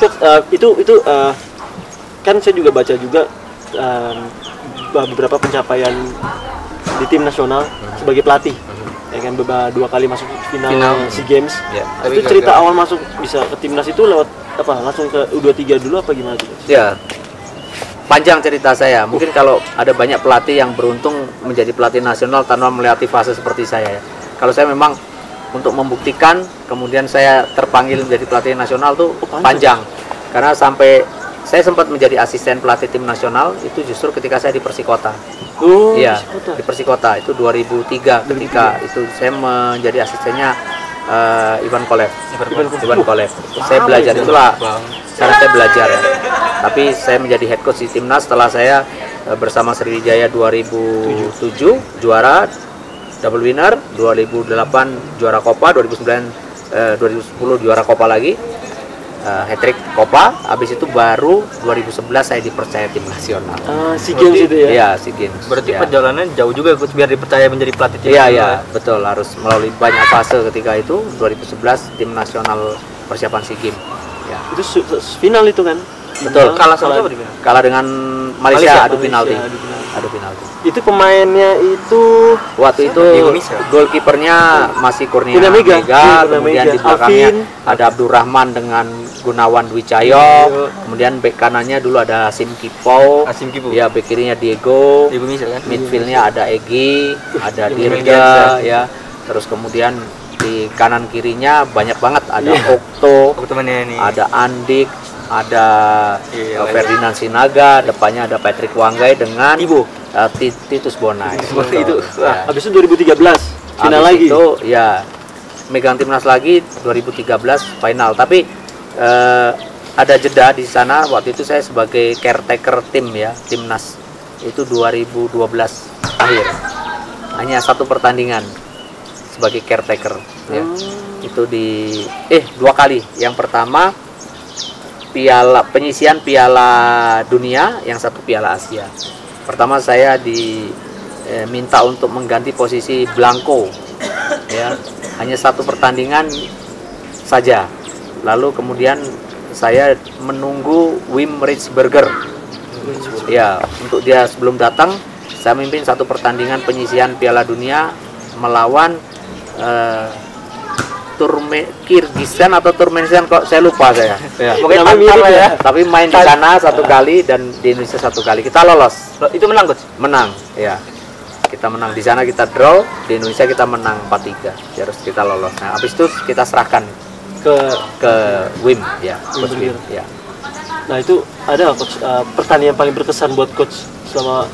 Coach, kan saya juga baca juga beberapa pencapaian di tim nasional sebagai pelatih. Ya kan 2 kali masuk final SEA Games. Ya, itu cerita awal masuk bisa ke timnas itu lewat apa? Langsung ke U23 dulu apa gimana tuh? Ya. Panjang cerita saya. Mungkin kalau ada banyak pelatih yang beruntung menjadi pelatih nasional tanpa melewati fase seperti saya ya. Kalau saya memang untuk membuktikan, kemudian saya terpanggil menjadi pelatih nasional tuh panjang. Karena sampai saya sempat menjadi asisten pelatih tim nasional itu justru ketika saya di Persikota. Iya, di Persikota itu 2003 ketika itu saya menjadi asistennya Ivan Kolev. Saya belajar itulah cara saya belajar ya. Tapi saya menjadi head coach di timnas setelah saya bersama Sriwijaya 2007 juara double winner, 2008 juara Copa, 2010 juara Copa lagi, hat-trick Copa. Habis itu baru 2011 saya dipercaya tim nasional. SEA Games itu ya? Iya, SEA Games. Berarti perjalanan jauh juga Coach biar dipercaya menjadi pelatih tim. Iya, betul. Harus melalui banyak fase ketika itu. 2011 tim nasional persiapan SEA Games. Ya. Itu final itu kan? Betul. Kalah dengan Malaysia adu penalti. Itu pemainnya itu waktu itu goalkeepernya masih Kurnia Mega, kemudian di belakangnya ada Abdurrahman dengan Gunawan Dwi Cahyo, kemudian bek kanannya dulu ada Hasim Kipo, ya bek kirinya Diego, midfieldnya ada Egi, ada Dirga, ya, terus kemudian di kanan kirinya banyak banget ada Okto, ada Andik, ada Ferdinand Sinaga, depannya ada Patrick Wanggai dengan Titus Bonai. Seperti itu. Habis itu 2013 final lagi. Itu ya megang timnas lagi 2013 final. Tapi ada jeda di sana. Waktu itu saya sebagai caretaker tim ya, timnas. Itu 2012 akhir. Hanya 1 pertandingan sebagai caretaker ya. Itu di 2 kali. Yang pertama penyisian Piala Dunia, yang 1 Piala Asia. Pertama saya diminta untuk mengganti posisi Blanco, ya, hanya 1 pertandingan saja. Lalu kemudian saya menunggu Wim Rijsberger, ya, untuk dia sebelum datang. Saya memimpin 1 pertandingan penyisian Piala Dunia melawan Kirgistan atau Turkmenistan, kok saya lupa saya. Mungkin ya. Tapi main di sana 1 kali dan di Indonesia 1 kali. Kita lolos. Itu menang, Coach? Menang, ya. Kita menang di sana, kita draw, di Indonesia kita menang 4-3. Terus kita lolos. Nah, habis itu kita serahkan ke Wim, ya, Coach Wim, ya. Nah, itu ada Coach pertandingan paling berkesan buat Coach selama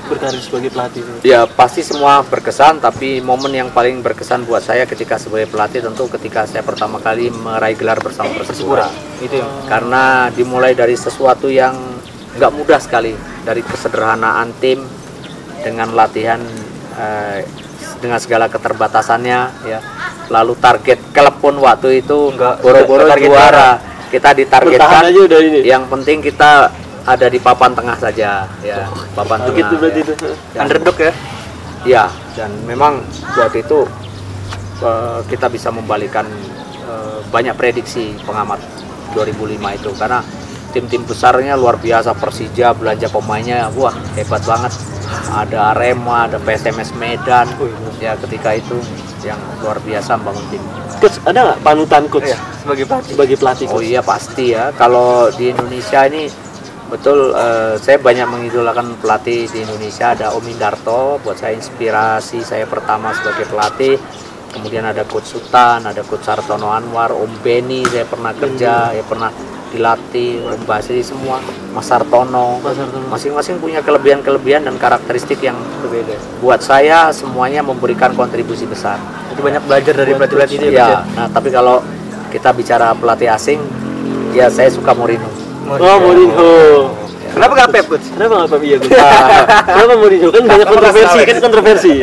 berkarir sebagai pelatih? Ya pasti semua berkesan, tapi momen yang paling berkesan buat saya ketika sebagai pelatih tentu ketika saya pertama kali meraih gelar bersama Persipura. Itu karena dimulai dari sesuatu yang nggak mudah sekali, dari kesederhanaan tim dengan latihan dengan segala keterbatasannya ya. Lalu target klub pun waktu itu boro-boro juara. Kita ditargetkan yang penting kita ada di papan tengah saja ya, papan tengah. Gitu berarti itu. Underdog ya? Ya, dan memang waktu itu kita bisa membalikan banyak prediksi pengamat 2005 itu karena tim-tim besarnya luar biasa. Persija belanja pemainnya wah hebat banget. Ada Arema, ada PSMS Medan ya ketika itu yang luar biasa membangun tim. Coach, ada nggak panutan Coach sebagai pelatih? Oh iya pasti ya. Kalau di Indonesia ini betul, saya banyak mengidolakan pelatih di Indonesia. Ada Om Indarto, buat saya inspirasi saya pertama sebagai pelatih. Kemudian ada Coach Sultan, ada Coach Sartono Anwar, Om Beni, saya pernah kerja, ya pernah dilatih, Om Basri, semua, Mas Sartono. Masing-masing punya kelebihan-kelebihan dan karakteristik yang berbeda. Buat saya semuanya memberikan kontribusi besar. Jadi banyak belajar dari pelatih-pelatih itu ya. Nah, tapi kalau kita bicara pelatih asing, ya saya suka Mourinho. Mourinho. Kenapa nggak Pep, Coach? Kenapa nggak Pep? Iya, kenapa Mourinho? Kan banyak kontroversi,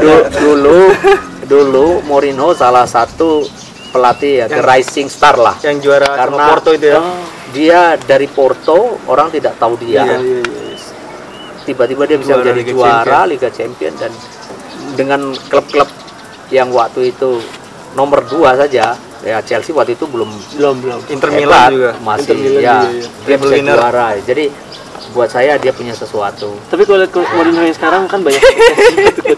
Dulu Mourinho salah satu pelatih ya, the rising star lah. Yang juara karena Porto itu ya. Dia dari Porto, orang tidak tahu dia. Tiba-tiba dia bisa menjadi juara Liga Champions dan dengan klub-klub yang waktu itu nomor 2 saja ya Chelsea waktu itu belum belum Inter hebat, Milan juga. masih Inter Milan ya juga, ya. dia bisa Winner. juara. Jadi buat saya dia punya sesuatu. Tapi kalau lihat Mourinho yang sekarang kan banyak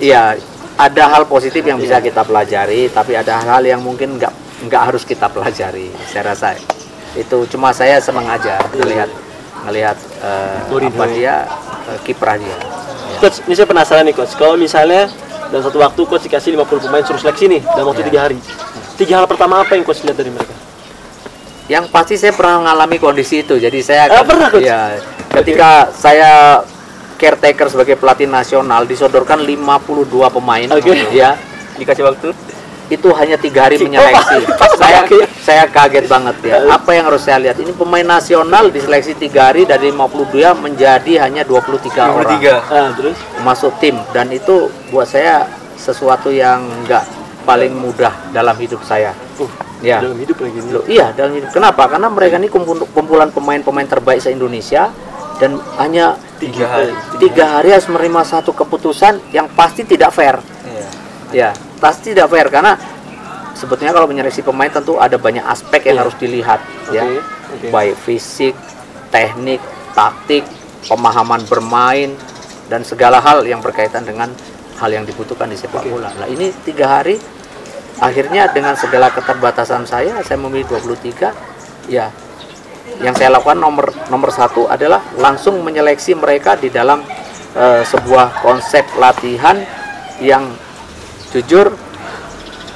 Iya, ada hal positif yang bisa kita pelajari, tapi ada hal yang mungkin nggak harus kita pelajari. Saya rasa itu cuma saya senang aja ngelihat apa dia kiprah dia. Coach, ini saya penasaran nih Coach, kalau misalnya dalam satu waktu Coach dikasih 50 pemain suruh seleksi nih dalam waktu 3 hari, 3 hal pertama apa yang Coach lihat dari mereka? Yang pasti saya pernah mengalami kondisi itu, jadi saya pernah, Coach? ya, ketika saya caretaker sebagai pelatih nasional disodorkan 52 pemain, ya Dikasih waktu. itu hanya 3 hari menyeleksi. Saya kaget banget ya. Apa yang harus saya lihat? Ini pemain nasional diseleksi 3 hari dari 52 menjadi hanya 23 orang Terus masuk tim, dan itu buat saya sesuatu yang nggak paling mudah dalam hidup saya. Ya. dalam hidup lagi nih. Loh, iya, dalam hidup. Kenapa? Karena mereka ini kumpulan pemain-pemain terbaik se-Indonesia, dan hanya 3 hari. 3 hari harus menerima satu keputusan yang pasti tidak fair. Ya, pasti tidak fair karena sebetulnya kalau menyeleksi pemain tentu ada banyak aspek yang harus dilihat, ya. Baik fisik, teknik, taktik, pemahaman bermain, dan segala hal yang berkaitan dengan hal yang dibutuhkan di sepak bola. Nah, ini 3 hari akhirnya dengan segala keterbatasan saya memilih 23. Ya, yang saya lakukan nomor satu adalah langsung menyeleksi mereka di dalam sebuah konsep latihan yang jujur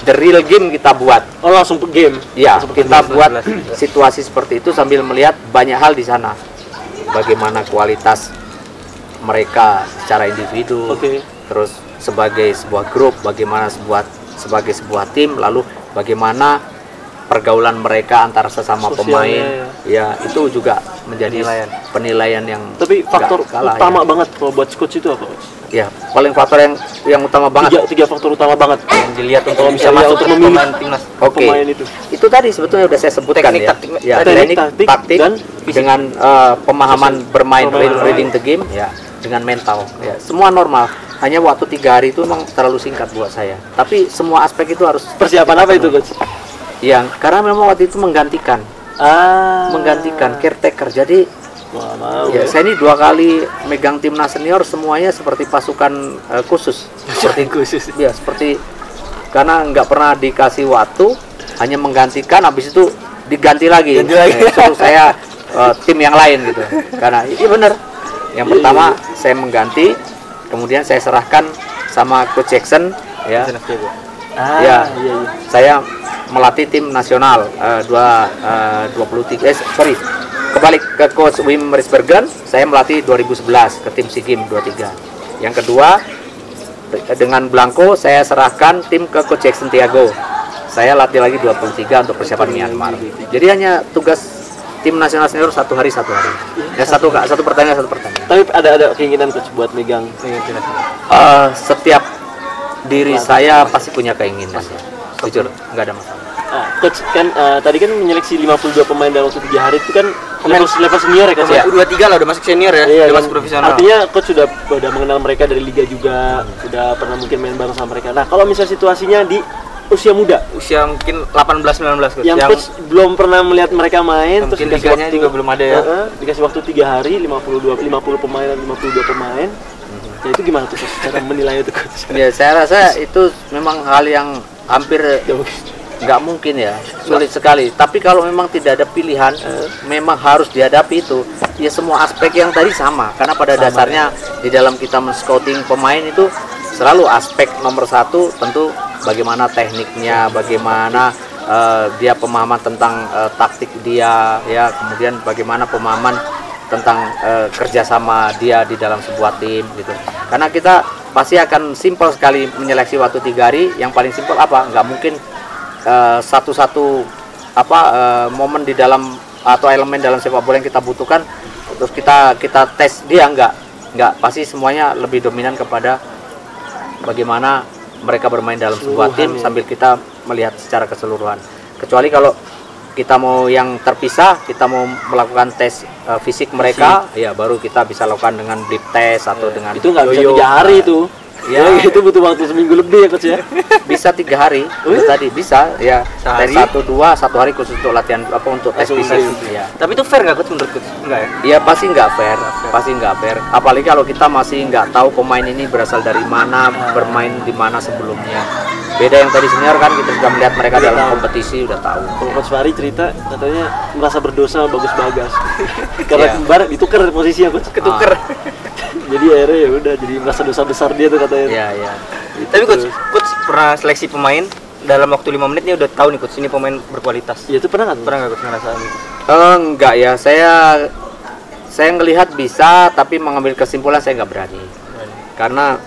the real game kita buat. Oh, langsung ke game. Ya, kita buat situasi seperti itu sambil melihat banyak hal di sana. Bagaimana kualitas mereka secara individu, terus sebagai sebuah grup, bagaimana sebagai sebuah tim, lalu bagaimana pergaulan mereka antara sesama pemain, ya itu juga menjadi penilaian yang. Tapi faktor kalah, utama banget kalau buat coach itu apa, Coach? Ya, paling faktor yang utama banget. Tiga faktor utama banget Yang dilihat untuk kalau bisa misalnya masuk untuk ke memilih pemain timnas. pemain itu. Itu tadi sebetulnya udah saya sebutkan, Teknik, ya. taktik, Ya, teknik, teknik, taktik dan dengan pemahaman bermain, Permainan. reading the game, ya, dengan mental, ya, semua normal. Hanya waktu 3 hari itu memang terlalu singkat buat saya. Tapi semua aspek itu harus Persiapan apa itu, Coach? yang karena memang waktu itu menggantikan caretaker. Jadi ya, saya ini 2 kali megang timnas senior, semuanya seperti pasukan khusus, seperti karena nggak pernah dikasih waktu, hanya menggantikan, habis itu diganti lagi. Suruh saya tim yang lain gitu. Karena ini benar. Yang pertama saya mengganti, kemudian saya serahkan sama Coach Jackson, ya. Saya melatih tim nasional 23 kebalik ke Coach Wim Risbergen, saya melatih 2011 ke tim SEA Games 23. Yang kedua dengan Blanco saya serahkan tim ke Coach Jackson Thiago, saya latih lagi 23 untuk persiapan Myanmar. Jadi hanya tugas tim nasional senior 1 hari ya, satu pertandingan. Tapi ada keinginan Coach buat megang setiap diri saya pasti punya keinginan, jujur nggak ada masalah. Coach kan tadi kan menyeleksi 52 pemain dalam waktu 3 hari itu kan level senior ya, Coach? Ya, U23 lah udah masuk senior ya, Iya, udah masuk profesional. Artinya Coach sudah mengenal mereka dari liga juga, sudah pernah mungkin main bareng sama mereka. Nah, kalau misalnya situasinya di usia muda, usia mungkin 18-19, Coach. yang Coach belum pernah melihat mereka main, terus mungkin liganya juga belum ada ya. Dikasih waktu 3 hari, 50 pemain dan 52 pemain. Ya itu gimana tuh Coach, cara menilai itu, Coach? Ya, saya rasa itu memang hal yang hampir nggak mungkin ya, sulit sekali. Tapi kalau memang tidak ada pilihan, memang harus dihadapi itu. Ya semua aspek yang tadi sama, karena pada dasarnya di dalam kita men-scouting pemain itu selalu aspek nomor 1 tentu bagaimana tekniknya, bagaimana dia pemahaman tentang taktik dia, ya, kemudian bagaimana pemahaman tentang kerjasama dia di dalam sebuah tim gitu. Karena kita pasti akan simpel sekali menyeleksi waktu 3 hari. Yang paling simpel apa? Nggak mungkin satu-satu momen di dalam atau elemen dalam sepak bola yang kita butuhkan terus kita tes dia, nggak pasti semuanya lebih dominan kepada bagaimana mereka bermain dalam sebuah tim sambil kita melihat secara keseluruhan. Kecuali kalau kita mau yang terpisah, kita mau melakukan tes fisik mereka, ya baru kita bisa lakukan dengan deep test atau dengan itu nggak bisa 3 hari itu. Ya, itu butuh waktu seminggu lebih ya coach ya. Bisa 3 hari. Itu tadi bisa ya. Sehari? 1 hari khusus untuk latihan apa untuk tes Langsung fisik. main. Ya. Tapi itu fair nggak coach menurut coach? Enggak ya? Ya pasti nggak fair, pasti nggak fair. Apalagi kalau kita masih nggak tahu pemain ini berasal dari mana, bermain di mana sebelumnya. Beda yang tadi senior kan kita sudah melihat mereka Udah dalam tahu. kompetisi udah tahu. Kalau coach Fahri cerita katanya merasa berdosa Bagus Bagas. Karena Iya. kembar ditukar posisinya coach. Ketuker. Jadi akhirnya ya udah jadi merasa dosa besar dia tuh katanya. Iya, iya. Tapi coach pernah seleksi pemain dalam waktu 5 menit ini udah tahu nih coach ini pemain berkualitas. Ya itu pernah nggak? Pernah nggak coach ngerasain gitu? Enggak ya, saya ngelihat bisa, tapi mengambil kesimpulan saya nggak berani. Karena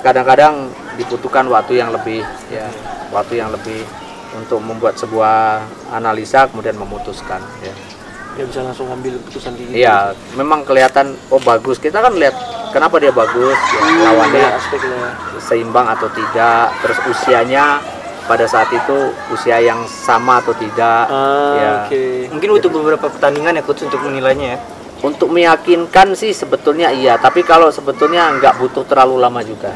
kadang-kadang dibutuhkan waktu yang lebih, ya, waktu yang lebih untuk membuat sebuah analisa kemudian memutuskan. Ya, Ya bisa langsung ambil keputusan kayak gitu. iya, memang kelihatan oh bagus. Kita kan lihat kenapa dia bagus, ya, lawannya Ada aspeknya. seimbang atau tidak, terus usianya pada saat itu usia yang sama atau tidak. Ya. Oke. Mungkin butuh beberapa pertandingan ya coach untuk menilainya ya. Untuk meyakinkan sih sebetulnya iya, tapi kalau sebetulnya nggak butuh terlalu lama juga.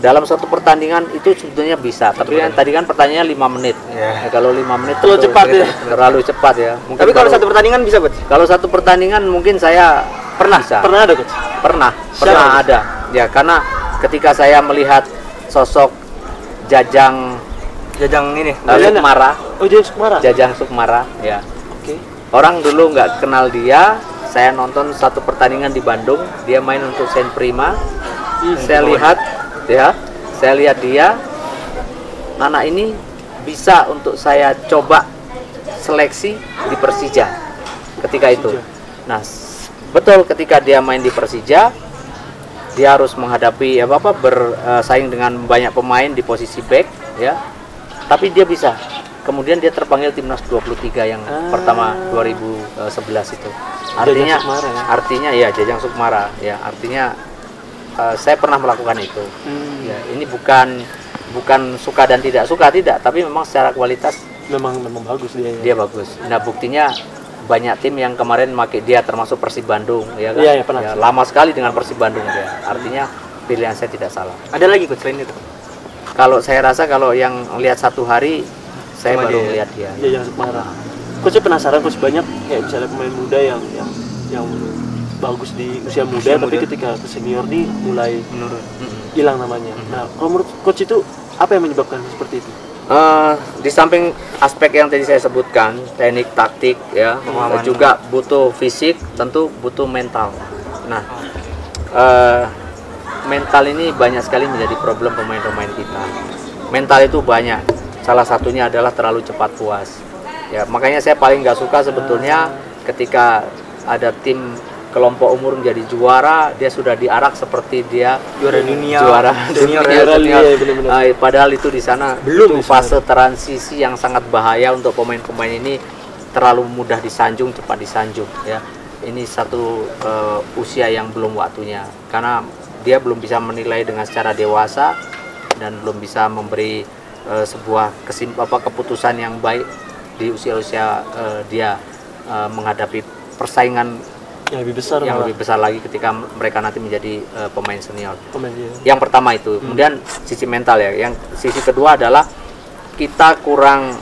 Dalam suatu pertandingan itu sebetulnya bisa, tapi kan tadi kan pertanyaannya 5 menit. Iya. Ya, kalau 5 menit Terlalu tentu cepat ya? Terlalu cepat ya. Mungkin Tapi kalau satu pertandingan bisa coach? kalau satu pertandingan mungkin saya pernah Pernah ada coach? pernah Siapa? ada. Ya karena ketika saya melihat sosok Jajang Jajang ini. Jajang. Sukmara, Oh dia Sukmara. Jajang Sukmara, ya. Oke. Orang dulu nggak kenal dia, saya nonton satu pertandingan di Bandung, dia main untuk Saint Prima. Saya lihat, ya, saya lihat dia, anak ini bisa untuk saya coba seleksi di Persija ketika itu. Nah, betul ketika dia main di Persija, dia harus menghadapi bersaing dengan banyak pemain di posisi back, ya. Tapi dia bisa. Kemudian dia terpanggil timnas 23 yang pertama 2011 itu. Artinya, Jajang Sukmara, ya? artinya ya Jajang Sukmara, ya artinya saya pernah melakukan itu. Ya, ini bukan suka dan tidak suka tidak, tapi memang secara kualitas Memang bagus dia. dia bagus. Nah buktinya banyak tim yang kemarin pakai dia termasuk Persib Bandung, ya kan? Iya, pernah. Ya, lama sekali dengan Persib Bandung dia. Artinya pilihan saya tidak salah. Ada lagi coach selain itu? Kalau saya rasa kalau yang lihat 1 hari saya Sama baru dia. melihat dia. Jajang Sukmara. Coach saya penasaran coach banyak kayak misalnya pemain muda yang bagus di usia muda Usia tapi muda. ketika ke senior nih mulai Menurut. hilang namanya. Nah, kalau menurut coach itu apa yang menyebabkan seperti itu? Di samping aspek yang tadi saya sebutkan, teknik, taktik, ya, Pemahaman. juga butuh fisik, tentu butuh mental. Nah, mental ini banyak sekali menjadi problem pemain-pemain kita. Mental itu banyak. Salah satunya adalah terlalu cepat puas. Ya, makanya saya paling nggak suka sebetulnya ketika ada tim kelompok umur menjadi juara, dia sudah diarak seperti dia Juara dunia. juara Senior dunia, ya. senior. Iya, benar-benar. Padahal itu di sana Belum itu fase transisi yang sangat bahaya untuk pemain-pemain ini, terlalu mudah disanjung, cepat disanjung, ya. Ini satu usia yang belum waktunya, karena dia belum bisa menilai dengan secara dewasa dan belum bisa memberi sebuah keputusan yang baik di usia-usia dia menghadapi persaingan Yang lebih besar yang malah. lebih besar lagi ketika mereka nanti menjadi pemain senior. Pemain dia. Yang pertama itu, kemudian sisi mental ya. Yang sisi kedua adalah kita kurang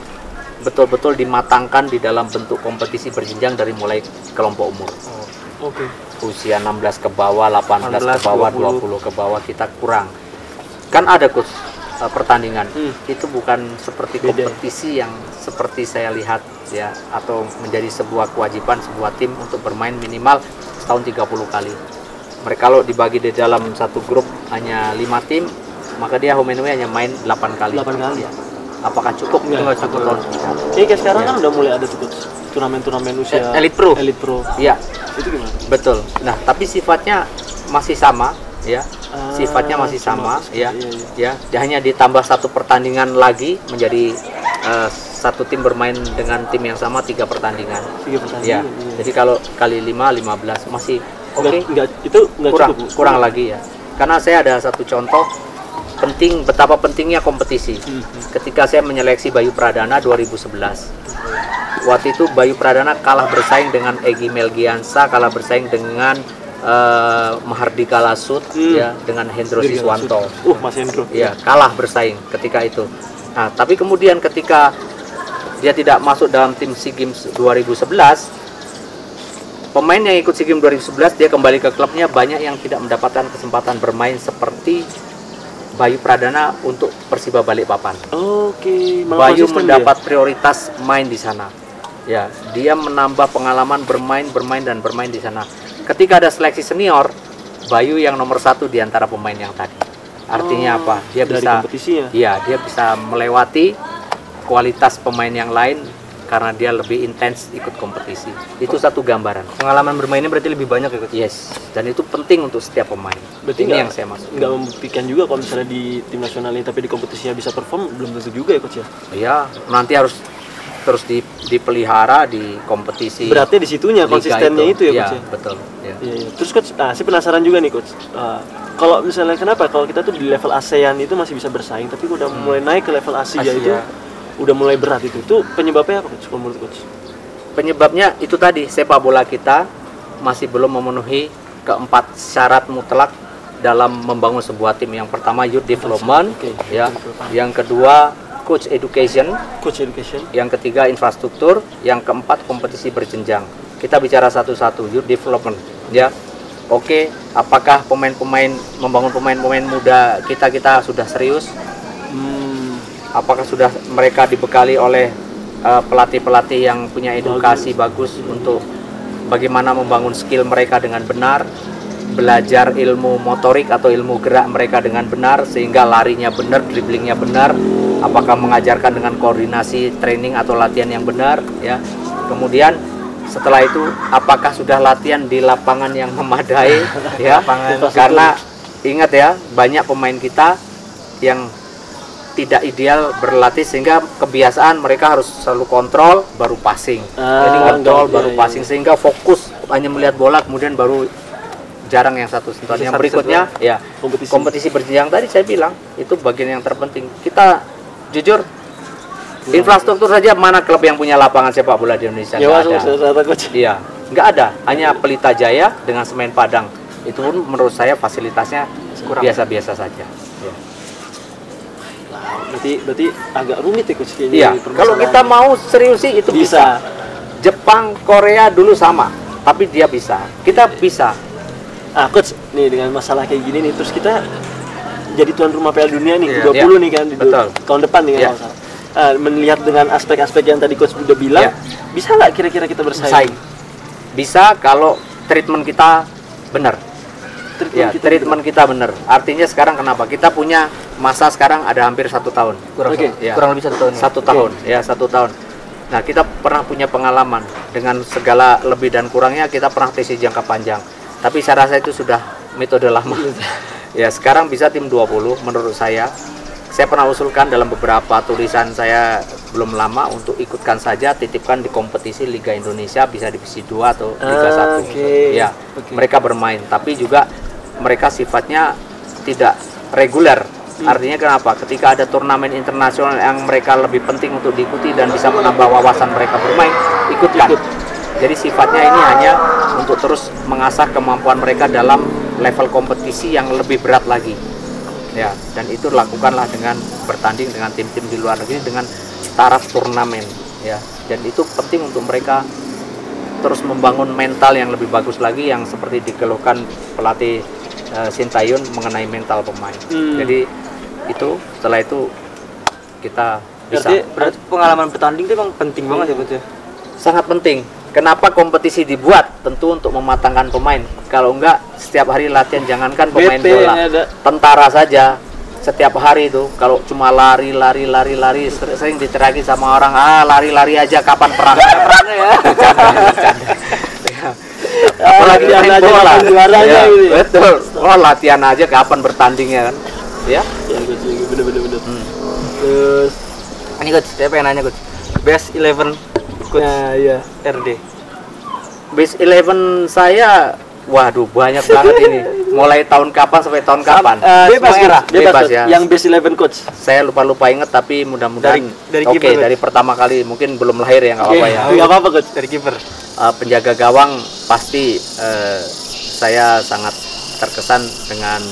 betul-betul dimatangkan di dalam bentuk kompetisi berjenjang dari mulai kelompok umur. Oke. Usia 16 ke bawah, 18 ke 18, bawah, 20 20 ke bawah kita kurang. Kan ada coach pertandingan. Itu bukan seperti Beda. kompetisi yang seperti saya lihat ya, atau menjadi sebuah kewajiban sebuah tim untuk bermain minimal setahun 30 kali. Mereka kalau dibagi di dalam satu grup hanya 5 tim, maka dia home and away hanya main 8 kali. 8 kali. Ya. Apakah cukup? Enggak Satu cukup. tahun. Kayak sekarang Ya. kan udah mulai ada tuh coach turnamen-turnamen usia Elite Pro. Elite Pro. Iya, Itu gimana? betul. Nah, tapi sifatnya masih sama ya. Sifatnya masih cuma sama ya. iya. Ya, hanya ditambah satu pertandingan lagi menjadi satu tim bermain dengan tim yang sama 3 pertandingan. 3 Ya. pertandingan. Jadi kalau kali 5 15 masih oke. Enggak, itu enggak Kurang cukup. Bu. kurang lagi ya. Karena saya ada satu contoh betapa pentingnya kompetisi. Ketika saya menyeleksi Bayu Pradana 2011. Waktu itu Bayu Pradana kalah bersaing dengan Egy Melgiansa, kalah bersaing dengan Mahardika Lasut ya dengan Hendro Siswanto. Mas Hendro. Ya, kalah bersaing ketika itu. Nah, tapi kemudian ketika dia tidak masuk dalam tim SEA Games 2011, pemain yang ikut SEA Games 2011 dia kembali ke klubnya, banyak yang tidak mendapatkan kesempatan bermain seperti Bayu Pradana untuk Persiba Balikpapan. Oke, Bayu mendapat prioritas main di sana. Ya, dia menambah pengalaman bermain di sana. Ketika ada seleksi senior, Bayu yang nomor 1 di antara pemain yang tadi. Artinya apa? Dia dari bisa, kompetisinya. ya, dia bisa melewati kualitas pemain yang lain karena dia lebih intens ikut kompetisi. Itu satu gambaran. Pengalaman bermainnya berarti lebih banyak ya, Coach? Yes, dan itu penting untuk setiap pemain. Berarti ini yang saya maksud. Nggak membuktikan juga kalau misalnya di tim nasional ini tapi di kompetisinya bisa perform, belum tentu juga ya, Coach ya? Ya, nanti harus terus dipelihara di kompetisi. Berarti di situnya konsistennya itu ya, Coach ya? Betul. Ya. Iya. Terus Coach, saya penasaran juga nih, Coach. Kalau misalnya kenapa kalau kita tuh di level ASEAN itu masih bisa bersaing, tapi udah mulai naik ke level Asia. Itu udah mulai berat itu. Itu penyebabnya apa, Coach? Menurut Coach? Penyebabnya itu tadi, sepak bola kita masih belum memenuhi keempat syarat mutlak dalam membangun sebuah tim. Yang pertama youth development, ya. Yang kedua coach education, yang ketiga infrastruktur, yang keempat kompetisi berjenjang. Kita bicara satu-satu, youth development, ya. Oke, apakah pemain-pemain membangun pemain-pemain muda kita sudah serius? Apakah sudah mereka dibekali oleh pelatih-pelatih yang punya edukasi bagus untuk bagaimana membangun skill mereka dengan benar, belajar ilmu motorik atau ilmu gerak mereka dengan benar sehingga larinya benar, dribblingnya benar, apakah mengajarkan dengan koordinasi training atau latihan yang benar, ya. Kemudian setelah itu apakah sudah latihan di lapangan yang memadai, ya. Karena ingat ya, banyak pemain kita yang tidak ideal berlatih sehingga kebiasaan mereka harus selalu kontrol baru passing. Jadi kontrol baru passing sehingga fokus hanya melihat bola kemudian baru jarang yang satu sentuhan. Yang berikutnya ya kompetisi berjenjang tadi saya bilang itu bagian yang terpenting. Kita jujur infrastruktur saja mana klub yang punya lapangan sepak bola di Indonesia? Nggak ada. Iya, nggak ada. Hanya Pelita Jaya dengan Semen Padang. Itu pun menurut saya fasilitasnya biasa-biasa saja. Ya. Berarti agak rumit ya, Coach? Iya, kalau kita mau serius sih itu bisa. Jepang, Korea dulu sama, tapi dia bisa. Kita bisa. Coach, nih dengan masalah kayak gini nih, terus kita jadi tuan rumah Piala Dunia nih, Iya, 20 nih kan, tahun depan nih kan. Melihat dengan aspek-aspek yang tadi Coach udah bilang, bisa nggak kira-kira kita bersaing? Bisa kalau treatment kita benar. Treatment kita benar. Artinya sekarang kenapa? Kita punya masa sekarang ada hampir 1 tahun. Kurang lebih 1 tahun. 1 tahun, ya 1 tahun. Nah, kita pernah punya pengalaman dengan segala lebih dan kurangnya. Kita pernah tesis jangka panjang. Tapi saya rasa itu sudah metode lama. Ya, sekarang bisa tim 20 menurut saya. Saya pernah usulkan dalam beberapa tulisan saya belum lama untuk ikutkan saja, titipkan di kompetisi Liga Indonesia, bisa divisi 2 atau Liga 1. Ya, mereka bermain, tapi juga mereka sifatnya tidak reguler. Artinya kenapa? Ketika ada turnamen internasional yang mereka lebih penting untuk diikuti dan bisa menambah wawasan mereka bermain, ikutkan. Jadi sifatnya ini hanya untuk terus mengasah kemampuan mereka dalam level kompetisi yang lebih berat lagi. Ya, dan itu lakukanlah dengan bertanding dengan tim-tim di luar negeri dengan taraf turnamen, ya. Dan itu penting untuk mereka terus membangun mental yang lebih bagus lagi, yang seperti dikeluhkan pelatih Sintayong mengenai mental pemain. Jadi itu setelah itu kita bisa. Berarti pengalaman bertanding itu memang penting banget ya, Coach ya? Sangat penting. Kenapa kompetisi dibuat? Tentu untuk mematangkan pemain. Kalau enggak setiap hari latihan, jangankan pemain bola, tentara saja setiap hari itu kalau cuma lari sering diteriaki sama orang, lari aja kapan perang? Ya. Apalagi main bola. Ya, betul. Latihan aja kapan bertandingnya kan? Ya. Bener. Terus ini Coach, saya pengen nanya Coach. Best 11 Coach RD. Base 11 saya, waduh banyak banget ini. Mulai tahun kapan sampai tahun kapan? Bebas ya. Yang base 11 Coach. Saya lupa inget, tapi mudah-mudahan dari pertama kali, mungkin belum lahir ya, nggak apa-apa ya. Nggak apa-apa Coach. Dari kiper. Penjaga gawang pasti saya sangat terkesan dengan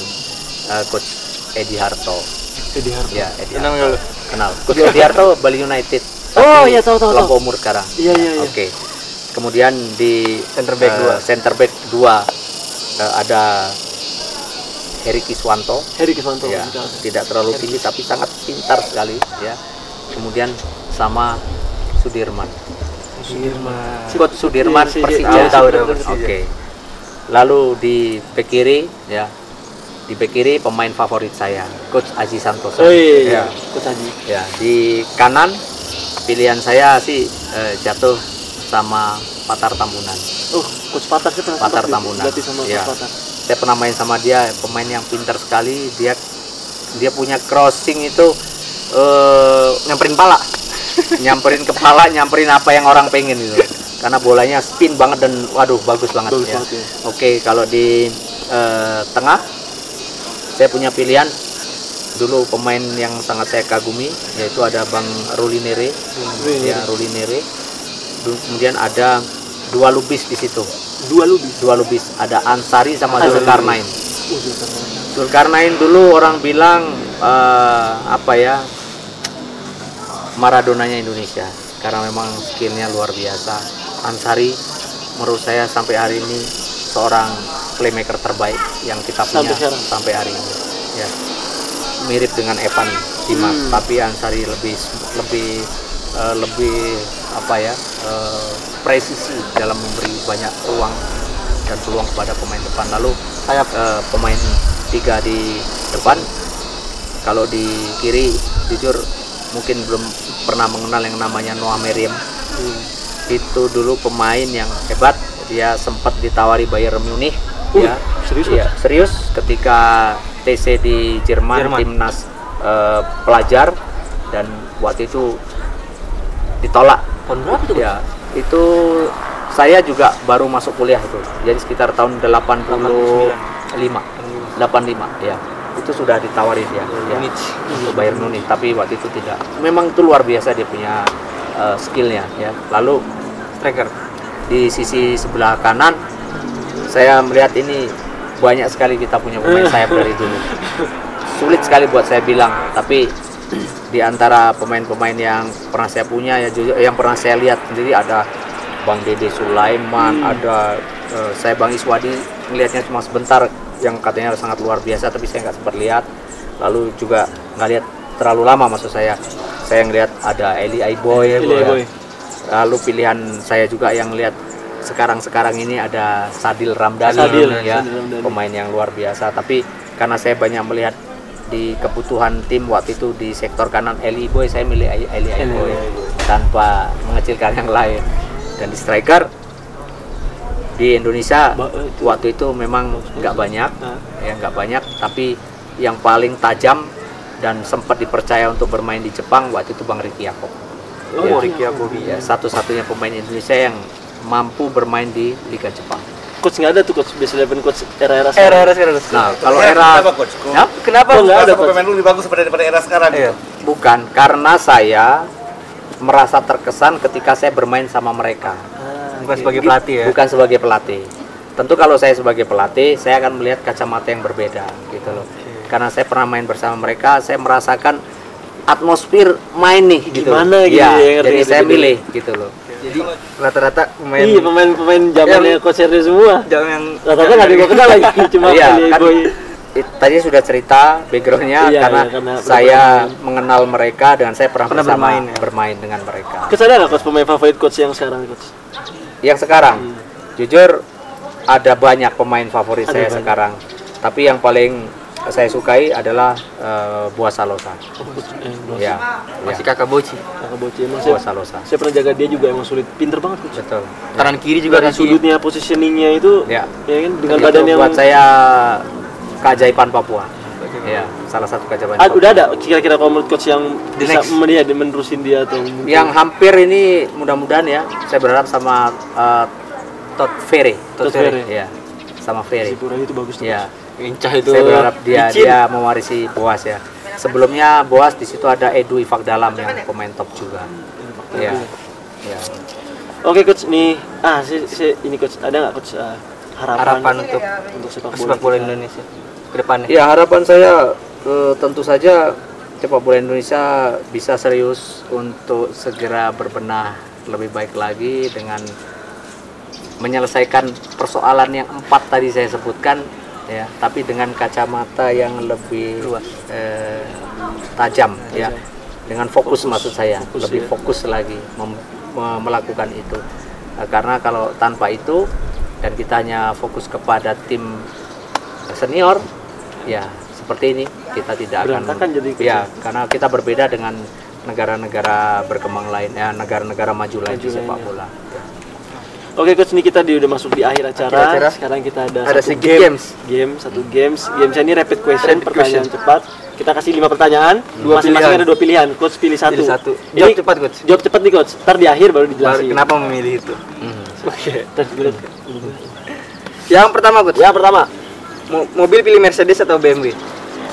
Coach Edi Harto. Edi Harto. Ya, Edi Kenal Harto. nggak lu? Kenal. Coach Edi Harto Bali United. Oh, Tapi iya, tahu. kelompok umur sekarang. Iya, iya, iya. Oke. Kemudian di Center back dua. Center back 2 ada Heri Kiswanto. Heri Kiswanto. Ya, tidak terlalu tinggi tapi sangat pintar sekali ya. Kemudian sama Sudirman. Sudirman. Coach Sudirman Si- Persija. tahu, Oke. Lalu di bek kiri ya. Di bek kiri pemain favorit saya, Coach Aji Santoso. Oh iya, Ya. Coach Haji. Ya, di kanan pilihan saya sih jatuh sama Patar Tambunan. Oh, Coach Patar saya pernah Patar sempat Tambunan. berarti sama Ya. Coach Patar. Saya pernah main sama dia, pemain yang pintar sekali. Dia punya crossing itu Nyamperin pala. nyamperin kepala, nyamperin apa yang orang pengen gitu. Karena bolanya spin banget dan waduh bagus banget Bagus ya. banget, ya. Oke, kalau di tengah saya punya pilihan dulu pemain yang sangat saya kagumi yaitu ada Bang Ruli Nere. Ya, Ruli Nere. Kemudian ada dua lubis di situ. Dua lubis. Ada Ansari sama Ansari. Zulkarnain. Zulkarnain. Zulkarnain dulu orang bilang apa ya, Maradonanya Indonesia karena memang skillnya luar biasa. Ansari menurut saya sampai hari ini seorang playmaker terbaik yang kita punya sampai hari ini. Ya, mirip dengan Evan Dimas, tapi Ansari lebih apa ya, presisi dalam memberi banyak ruang dan peluang kepada pemain depan. Lalu pemain 3 di depan. Kalau di kiri jujur mungkin belum pernah mengenal yang namanya Noah Meriem. Itu dulu pemain yang hebat. Dia sempat ditawari Bayern Munich. Ya, serius? Iya, serius ketika TC di Jerman. Timnas pelajar, dan waktu itu ditolak. Tahun berapa tuh? Ya, itu saya juga baru masuk kuliah itu. Jadi sekitar tahun 85 ya. Itu sudah ditawarin ya, untuk Bayern Munich, tapi waktu itu tidak. Memang itu luar biasa dia punya skillnya ya. Lalu Striker. di sisi sebelah kanan saya melihat ini banyak sekali kita punya pemain sayap dari dulu. Sulit sekali buat saya bilang, tapi di antara pemain-pemain yang pernah saya punya ya, yang pernah saya lihat sendiri ada Bang Dede Sulaiman, ada saya Bang Iswadi melihatnya cuma sebentar yang katanya sangat luar biasa, tapi saya nggak sempat lihat. Lalu juga nggak lihat terlalu lama, maksud saya ngelihat ada Eli Aiboy. Lalu pilihan saya juga yang lihat sekarang ini ada Sadil Ramdhani, ya, pemain yang luar biasa. Tapi karena saya banyak melihat di kebutuhan tim waktu itu di sektor kanan Eli Boy, saya milih Eli Boy tanpa mengecilkan yang lain. Dan di striker di Indonesia waktu itu memang nggak banyak, ya nggak banyak. Tapi yang paling tajam dan sempat dipercaya untuk bermain di Jepang waktu itu Bang Ricky Yakob. Ricky Yakob. Ya, satu-satunya pemain Indonesia yang mampu bermain di Liga Jepang. Coach nggak ada tuh coach best 11 coach era Era sekarang. Nah, kalau Kenapa, Coach? Kenapa nggak ada coach? pemain lu lebih bagus daripada era sekarang? Iya. Bukan, karena saya merasa terkesan ketika saya bermain sama mereka. Bukan sebagai pelatih ya. Bukan sebagai pelatih. Tentu kalau saya sebagai pelatih, saya akan melihat kacamata yang berbeda gitu loh. Karena saya pernah main bersama mereka, saya merasakan atmosfer main nih gitu. Gimana gitu ya, ya, jadi ngerti, saya ngerti. milih gitu loh. Jadi rata-rata pemain Iya, pemain zamannya coach Herdi semua. jangan yang Rata-rata nggak ada yang gua kenal lagi, cuma Iya, Eli kan Boy. tadi sudah cerita backgroundnya, Iya, karena iya, karena saya mengenal mereka dan saya pernah bersama bermain, ya. bermain dengan mereka. Coach ada nggak coach pemain favorit coach yang sekarang coach? Yang sekarang, jujur ada banyak pemain favorit saya sekarang, tapi yang paling saya sukai adalah Boas Salosa. Ya, masih kakak Boci. Kakak Boci emang Boas Salosa. saya pernah jaga dia juga, emang sulit, pinter banget coach. Betul. Kanan kiri juga Dari sudutnya, positioningnya itu, Ya. ya kan dengan Itu badan yang buat saya keajaiban Papua. Ya, salah satu keajaiban. Papua. udah ada kira-kira kalau menurut coach yang The bisa next. menerusin dia atau mungkin- Yang hampir ini mudah-mudahan ya, saya berharap sama Todd Ferry. Todd Ferry. Ya, sama Ferry. Sipura itu bagus tuh. Ya, Incah itu. saya berharap licin. dia mewarisi Boas ya. Sebelumnya Boas di situ ada Edu Ifak Dalam yang pemain top juga. Ya, ya. Oke coach, nih ini coach ada nggak coach harapan untuk sepak bola Indonesia ke depannya? Ya, harapan saya tentu saja sepak bola Indonesia bisa serius untuk segera berbenah lebih baik lagi dengan menyelesaikan persoalan yang 4 tadi saya sebutkan, ya, tapi dengan kacamata yang lebih luas, tajam, ya, dengan fokus maksud saya, lebih ya. fokus lagi melakukan itu. Karena kalau tanpa itu dan kita hanya fokus kepada tim senior, ya seperti ini kita tidak akan, ya, karena kita berbeda dengan negara-negara berkembang lain, ya, negara-negara maju lain di sepak bola. Ya. Oke coach, ini kita udah masuk di akhir acara. Sekarang kita ada satu satu games ini rapid question, pertanyaan cepat. Kita kasih 5 pertanyaan, masing-masing ada 2 pilihan. Coach pilih satu. Jawab cepat coach. Jawab cepat nih coach. Ntar di akhir baru dijelasin. Kenapa memilih itu? Oke. Yang pertama coach. Yang pertama. Mobil pilih Mercedes atau BMW?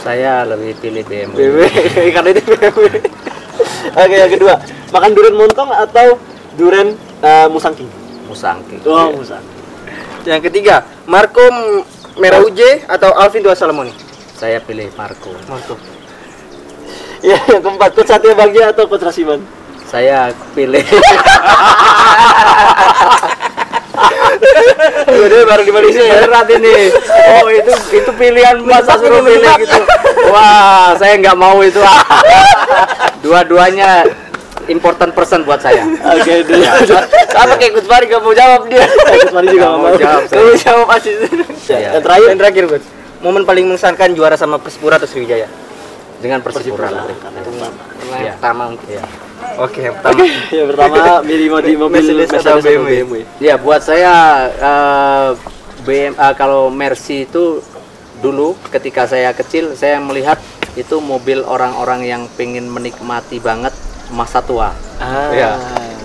Saya lebih pilih BMW. Karena itu BMW. Oke, yang kedua. Makan durian montong atau durian Musang King? Musang King. Oh, Musang. Yang ketiga, Marco Merauje atau Alvin Dua Salamoni? Saya pilih Marco. Ya, yang keempat, Coach Satya Bagja atau Coach Rasiman? Saya pilih. Udah baru di Malaysia ya. Berat ini. Oh, itu pilihan masa suruh pilih gitu. Wah, saya nggak mau itu. Dua-duanya important person buat saya. Oke, Sama kayak Coach Fari gak mau jawab dia. Coach Fari juga nggak mau jawab. Kamu jawab pasti. Yang terakhir Coach. Momen paling mengesankan juara sama Persipura atau Sriwijaya? Dengan Persipura. Yang pertama mungkin. Ya. Oke, yang pertama. Yang pertama milih mobil Mercedes atau BMW? Ya, buat saya kalau Mercy itu dulu ketika saya kecil saya melihat itu mobil orang-orang yang pengen menikmati banget masa tua. Ya.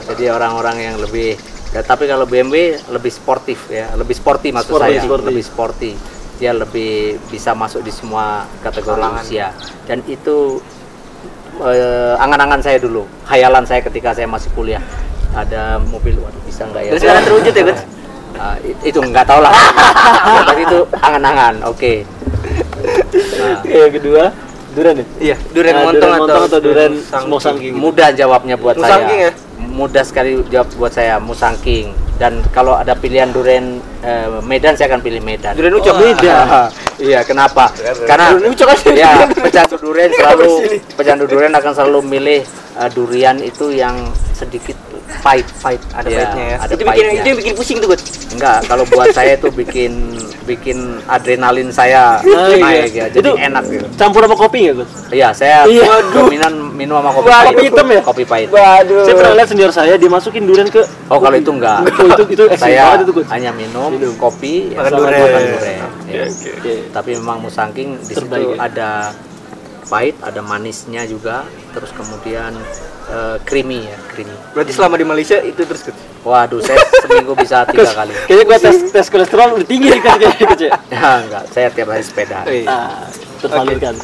Jadi orang-orang yang lebih, ya, tapi kalau BMW lebih sportif, ya, lebih sporty maksud saya, lebih sporty. Dia lebih bisa masuk di semua kategori usia. Dan itu angan-angan saya dulu, khayalan saya ketika saya masih kuliah. Ada mobil, waduh bisa nggak ya? Terus sekarang terwujud ya, Coach? Itu nggak tahu lah. Tapi itu angan-angan. Oke. Yang kedua, durian ya? Iya, durian montong atau durian Musang King? Mudah jawabnya buat Musang saya. King ya? Mudah sekali jawab buat saya, Musang King. Dan kalau ada pilihan durian Medan, saya akan pilih Medan. Durian Ucok Medan. Iya, kenapa? Karena ya, pecandu durian akan selalu milih durian itu yang sedikit pahit, ada pahitnya ya. Ada itu pahitnya. yang bikin pusing tuh, Coach. Enggak, kalau buat saya itu bikin adrenalin saya naik ya. Jadi enak gitu. Campur sama kopi nggak, Coach? Iya, saya dominan minum sama kopi pahit. Kopi hitam ya? Kopi pahit. Waduh. Saya pernah lihat senior saya dimasukin durian ke. Oh, kalau itu enggak. itu saya itu, Coach. hanya minum kopi, makan durian. Ya. Oke. Tapi memang Musang King di situ ada pahit, ada manisnya juga, terus kemudian creamy. Berarti selama di Malaysia itu terus, Coach? Waduh, saya seminggu bisa 3 kali. Kayaknya gua tes kolesterol udah tinggi nih, Coach. Ya, enggak, saya tiap hari sepeda. Tersalurkan.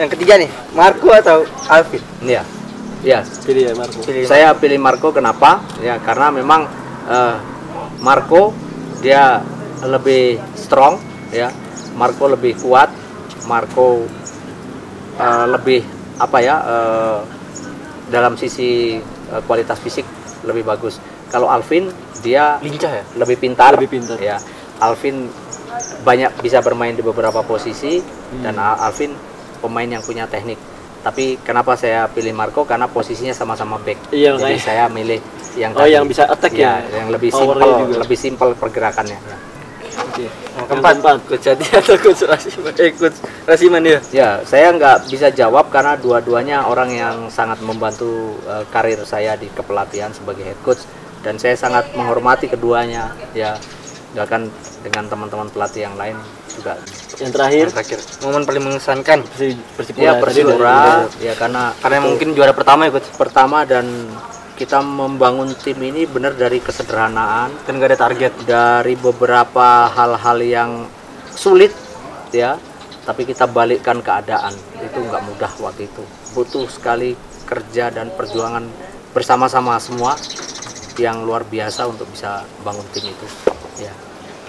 Yang ketiga nih, Marco atau Alvin? Iya. Iya. Pilih ya, Marco. Saya pilih Marco, kenapa? Ya, karena memang Marco dia lebih strong, ya. Marco lebih kuat, Marco lebih dalam sisi kualitas fisik lebih bagus. Kalau Alvin dia lincah ya, lebih pintar. Ya. Alvin banyak bisa bermain di beberapa posisi dan Alvin pemain yang punya teknik. Tapi kenapa saya pilih Marco? Karena posisinya sama-sama back. Iya, jadi saya milih yang yang bisa attack ya, yang lebih simpel pergerakannya. Ya. Oke. Keempat, Coach Satya atau Coach Rasiman? Coach Rasiman ya? Ya, saya nggak bisa jawab karena dua-duanya orang yang sangat membantu karir saya di kepelatihan sebagai head coach dan saya sangat menghormati keduanya. Ya, bahkan dengan teman-teman pelatih yang lain juga. Yang terakhir, momen paling mengesankan Persipura, ya karena mungkin juara pertama ya, Coach? Pertama, dan kita membangun tim ini benar dari kesederhanaan dan gak ada target, dari beberapa hal-hal yang sulit, ya, tapi kita balikkan keadaan. Itu nggak mudah waktu itu, butuh sekali kerja dan perjuangan bersama-sama semua yang luar biasa untuk bisa bangun tim itu, ya.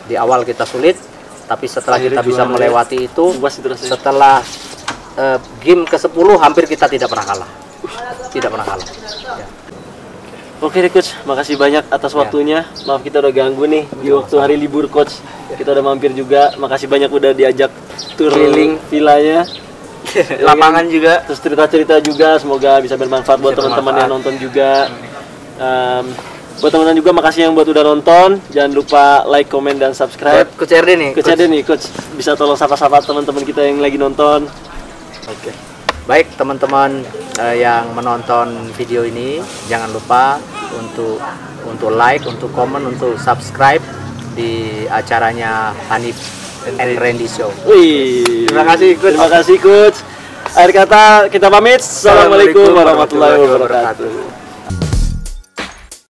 Di awal kita sulit, tapi setelah Akhirnya kita bisa juara, melewati itu, puas itu rasanya. setelah game ke-10 hampir kita tidak pernah kalah. Tidak pernah kalah. Ya. Oke deh Coach, makasih banyak atas waktunya. Maaf kita udah ganggu nih di waktu hari libur Coach. Kita udah mampir juga. Makasih banyak udah diajak tour Keliling villanya. lapangan juga. Terus cerita-cerita juga, semoga bisa bermanfaat buat teman-teman yang nonton juga. Buat teman-teman juga makasih yang buat udah nonton. Jangan lupa like, comment, dan subscribe. Coach RD nih. Coach Ade nih, Coach bisa tolong sapa-sapa teman-teman kita yang lagi nonton. Oke. Baik teman-teman yang menonton video ini, jangan lupa untuk like, untuk komen, untuk subscribe di acaranya Hanif and Randy Show. Wih, Terima kasih, Coach. Terima kasih Coach. Akhir kata kita pamit. Assalamualaikum warahmatullahi wabarakatuh.